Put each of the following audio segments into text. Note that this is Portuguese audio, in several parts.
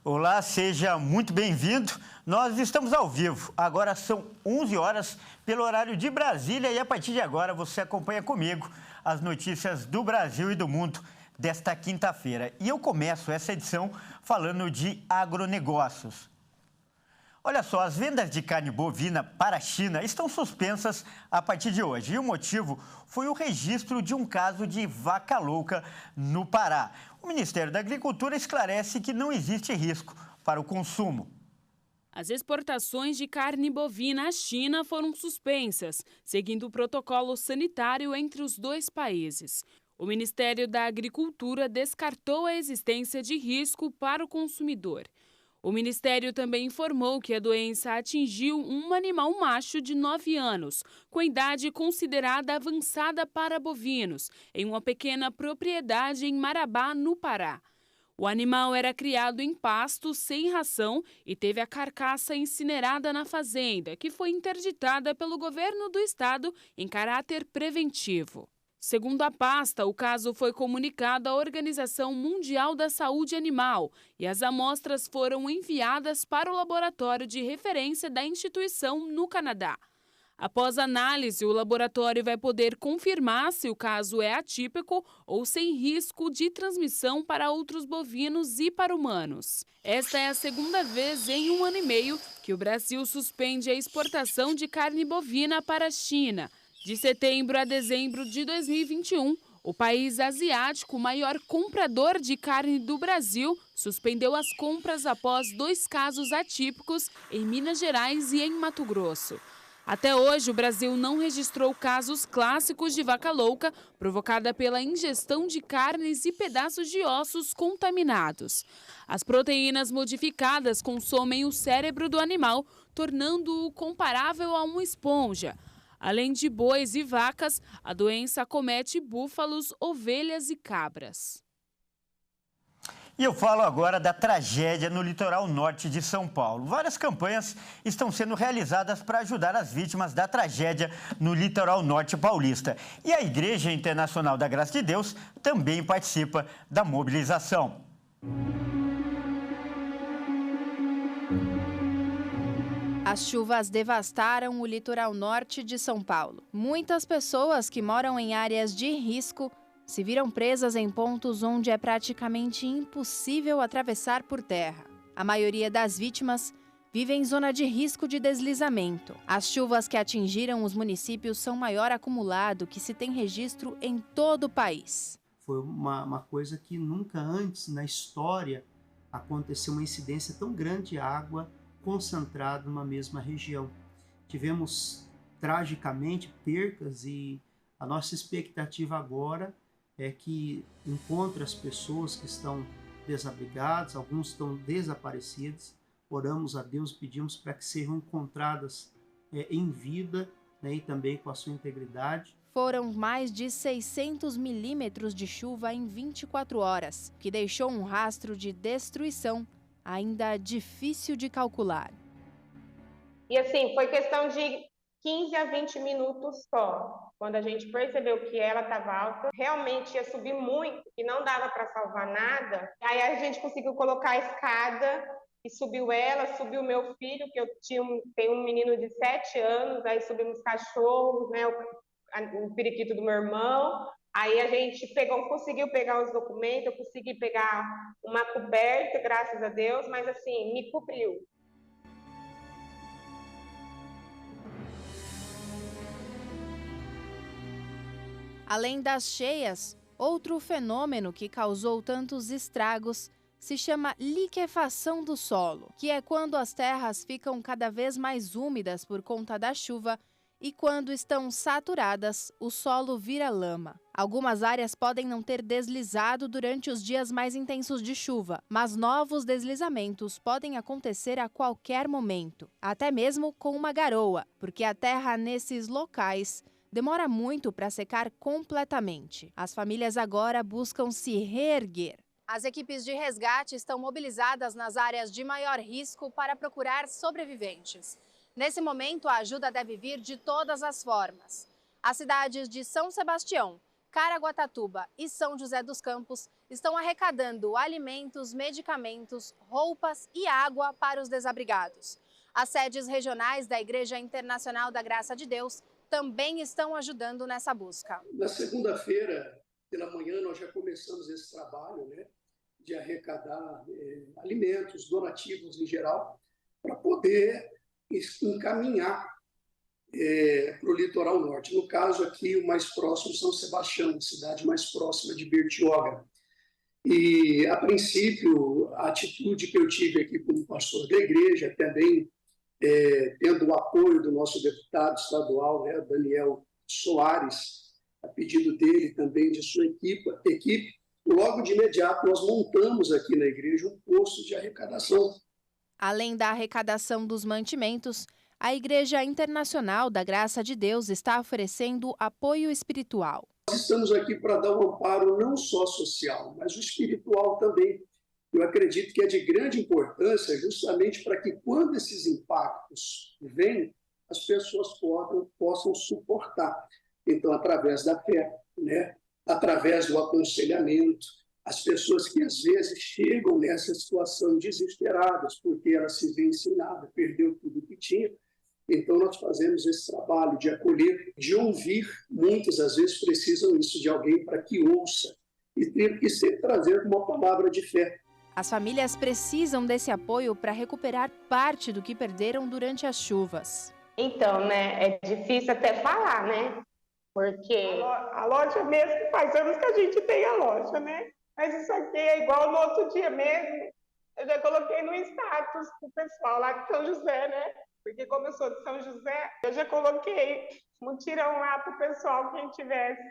Olá, seja muito bem-vindo. Nós estamos ao vivo. Agora são 11 horas pelo horário de Brasília e a partir de agora você acompanha comigo as notícias do Brasil e do mundo desta quinta-feira. E eu começo essa edição falando de agronegócios. Olha só, as vendas de carne bovina para a China estão suspensas a partir de hoje. E o motivo foi o registro de um caso de vaca louca no Pará. O Ministério da Agricultura esclarece que não existe risco para o consumo. As exportações de carne bovina à China foram suspensas, seguindo o protocolo sanitário entre os dois países. O Ministério da Agricultura descartou a existência de risco para o consumidor. O Ministério também informou que a doença atingiu um animal macho de 9 anos, com idade considerada avançada para bovinos, em uma pequena propriedade em Marabá, no Pará. O animal era criado em pasto, sem ração, e teve a carcaça incinerada na fazenda, que foi interditada pelo governo do estado em caráter preventivo. Segundo a pasta, o caso foi comunicado à Organização Mundial da Saúde Animal e as amostras foram enviadas para o laboratório de referência da instituição no Canadá. Após análise, o laboratório vai poder confirmar se o caso é atípico ou sem risco de transmissão para outros bovinos e para humanos. Esta é a segunda vez em 1 ano e meio que o Brasil suspende a exportação de carne bovina para a China. De setembro a dezembro de 2021, o país asiático, maior comprador de carne do Brasil, suspendeu as compras após 2 casos atípicos em Minas Gerais e em Mato Grosso. Até hoje, o Brasil não registrou casos clássicos de vaca louca provocada pela ingestão de carnes e pedaços de ossos contaminados. As proteínas modificadas consomem o cérebro do animal, tornando-o comparável a uma esponja. Além de bois e vacas, a doença acomete búfalos, ovelhas e cabras. E eu falo agora da tragédia no litoral norte de São Paulo. Várias campanhas estão sendo realizadas para ajudar as vítimas da tragédia no litoral norte paulista. E a Igreja Internacional da Graça de Deus também participa da mobilização. As chuvas devastaram o litoral norte de São Paulo. Muitas pessoas que moram em áreas de risco se viram presas em pontos onde é praticamente impossível atravessar por terra. A maioria das vítimas vive em zona de risco de deslizamento. As chuvas que atingiram os municípios são o maior acumulado que se tem registro em todo o país. Foi uma coisa que nunca antes na história aconteceu uma incidência tão grande de água concentrada numa mesma região. Tivemos tragicamente percas e a nossa expectativa agora é que encontre as pessoas que estão desabrigadas, alguns estão desaparecidos. Oramos a Deus, pedimos para que sejam encontradas em vida, né, e também com a sua integridade. Foram mais de 600 milímetros de chuva em 24 horas, que deixou um rastro de destruição ainda difícil de calcular. E assim, foi questão de 15 a 20 minutos só. Quando a gente percebeu que ela estava alta, realmente ia subir muito e não dava para salvar nada. Aí a gente conseguiu colocar a escada e subiu ela, subiu meu filho, que eu tenho um menino de 7 anos, aí subimos cachorros, né, o periquito do meu irmão. Aí a gente conseguiu pegar os documentos, eu consegui pegar uma coberta, graças a Deus, mas assim, me cobriu. Além das cheias, outro fenômeno que causou tantos estragos se chama liquefação do solo, que é quando as terras ficam cada vez mais úmidas por conta da chuva e quando estão saturadas, o solo vira lama. Algumas áreas podem não ter deslizado durante os dias mais intensos de chuva, mas novos deslizamentos podem acontecer a qualquer momento, até mesmo com uma garoa, porque a terra nesses locais demora muito para secar completamente. As famílias agora buscam se reerguer. As equipes de resgate estão mobilizadas nas áreas de maior risco para procurar sobreviventes. Nesse momento, a ajuda deve vir de todas as formas. As cidades de São Sebastião, Caraguatatuba e São José dos Campos estão arrecadando alimentos, medicamentos, roupas e água para os desabrigados. As sedes regionais da Igreja Internacional da Graça de Deus também estão ajudando nessa busca. Na segunda-feira, pela manhã, nós já começamos esse trabalho, de arrecadar alimentos, donativos em geral, para poder encaminhar para o litoral norte. No caso aqui, o mais próximo, São Sebastião, a cidade mais próxima de Bertioga. E, a princípio, a atitude que eu tive aqui como pastor da igreja, também tendo o apoio do nosso deputado estadual, Daniel Soares, a pedido dele também, de sua equipe, logo de imediato nós montamos aqui na igreja um posto de arrecadação. Além da arrecadação dos mantimentos, a Igreja Internacional da Graça de Deus está oferecendo apoio espiritual. Nós estamos aqui para dar um amparo não só social, mas o espiritual também. Eu acredito que é de grande importância justamente para que, quando esses impactos vêm, as pessoas possam suportar. Então, através da fé, através do aconselhamento, as pessoas que às vezes chegam nessa situação desesperadas, porque elas se veem sem nada, perdeu tudo que tinha. Então, nós fazemos esse trabalho de acolher, de ouvir. Muitas, às vezes, precisam isso de alguém para que ouça e sempre trazer uma palavra de fé. As famílias precisam desse apoio para recuperar parte do que perderam durante as chuvas. Então, é difícil até falar, Porque a loja mesmo, faz anos que a gente tem a loja, Mas isso aqui é igual no outro dia mesmo. Eu já coloquei no status pro pessoal lá de São José, Porque como eu sou de São José, eu já coloquei mutirão lá pro pessoal, quem tivesse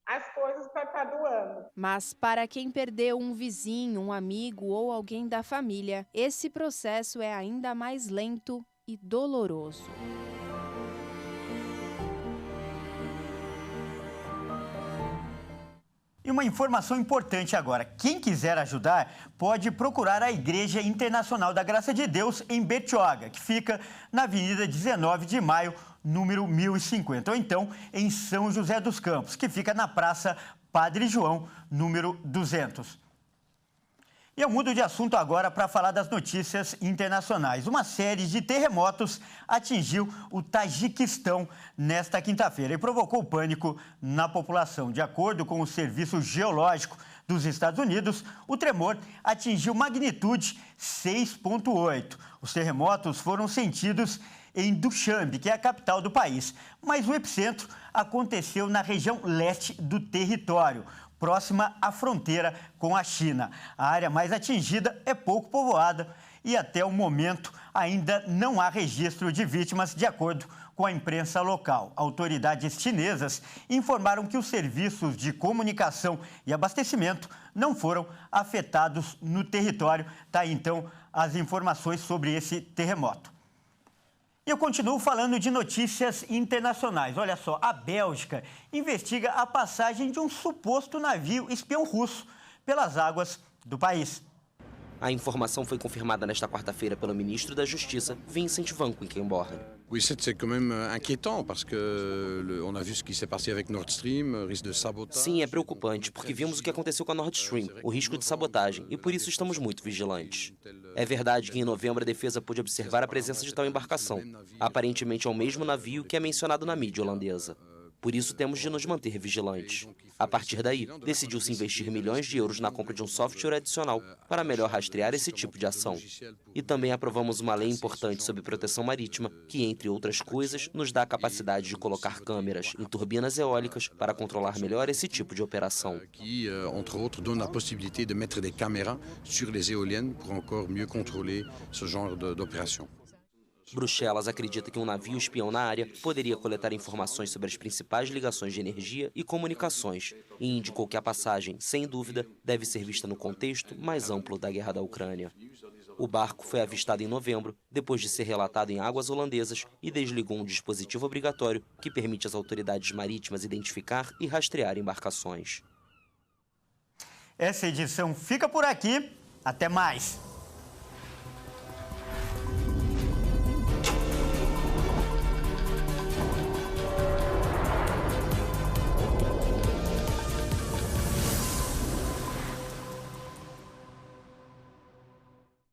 as coisas para estar doando. Mas para quem perdeu um vizinho, um amigo ou alguém da família, esse processo é ainda mais lento e doloroso. E uma informação importante agora, quem quiser ajudar pode procurar a Igreja Internacional da Graça de Deus em Bertioga, que fica na Avenida 19 de Maio, número 1050, ou então em São José dos Campos, que fica na Praça Padre João, número 200. E eu mudo de assunto agora para falar das notícias internacionais. Uma série de terremotos atingiu o Tajiquistão nesta quinta-feira e provocou pânico na população. De acordo com o Serviço Geológico dos Estados Unidos, o tremor atingiu magnitude 6,8. Os terremotos foram sentidos em Dushanbe, que é a capital do país, mas o epicentro aconteceu na região leste do território, próxima à fronteira com a China. A área mais atingida é pouco povoada e até o momento ainda não há registro de vítimas, de acordo com a imprensa local. Autoridades chinesas informaram que os serviços de comunicação e abastecimento não foram afetados no território. Tá aí, então, as informações sobre esse terremoto. E eu continuo falando de notícias internacionais. Olha só, a Bélgica investiga a passagem de um suposto navio espião russo pelas águas do país. A informação foi confirmada nesta quarta-feira pelo ministro da Justiça, Vincent Van Quickenborne. Oui, c'est quand même inquiétant parce que on a vu ce qui s'est passé avec Nord Stream, risque de sabotage. Sim, é preocupante, porque vimos o que aconteceu com a Nord Stream, o risco de sabotagem, e por isso estamos muito vigilantes. É verdade que em novembro a defesa pôde observar a presença de tal embarcação. Aparentemente é o mesmo navio que é mencionado na mídia holandesa. Por isso temos de nos manter vigilantes. A partir daí, decidiu-se investir milhões de euros na compra de um software adicional para melhor rastrear esse tipo de ação. E também aprovamos uma lei importante sobre proteção marítima, que, entre outras coisas, nos dá a capacidade de colocar câmeras em turbinas eólicas para controlar melhor esse tipo de operação. Que, entre autres, donne a possibilité de mettre des caméras sur les éoliennes pour encore mieux contrôler ce genre d'opération. Bruxelas acredita que um navio espião na área poderia coletar informações sobre as principais ligações de energia e comunicações e indicou que a passagem, sem dúvida, deve ser vista no contexto mais amplo da guerra da Ucrânia. O barco foi avistado em novembro, depois de ser relatado em águas holandesas e desligou um dispositivo obrigatório que permite às autoridades marítimas identificar e rastrear embarcações. Essa edição fica por aqui. Até mais!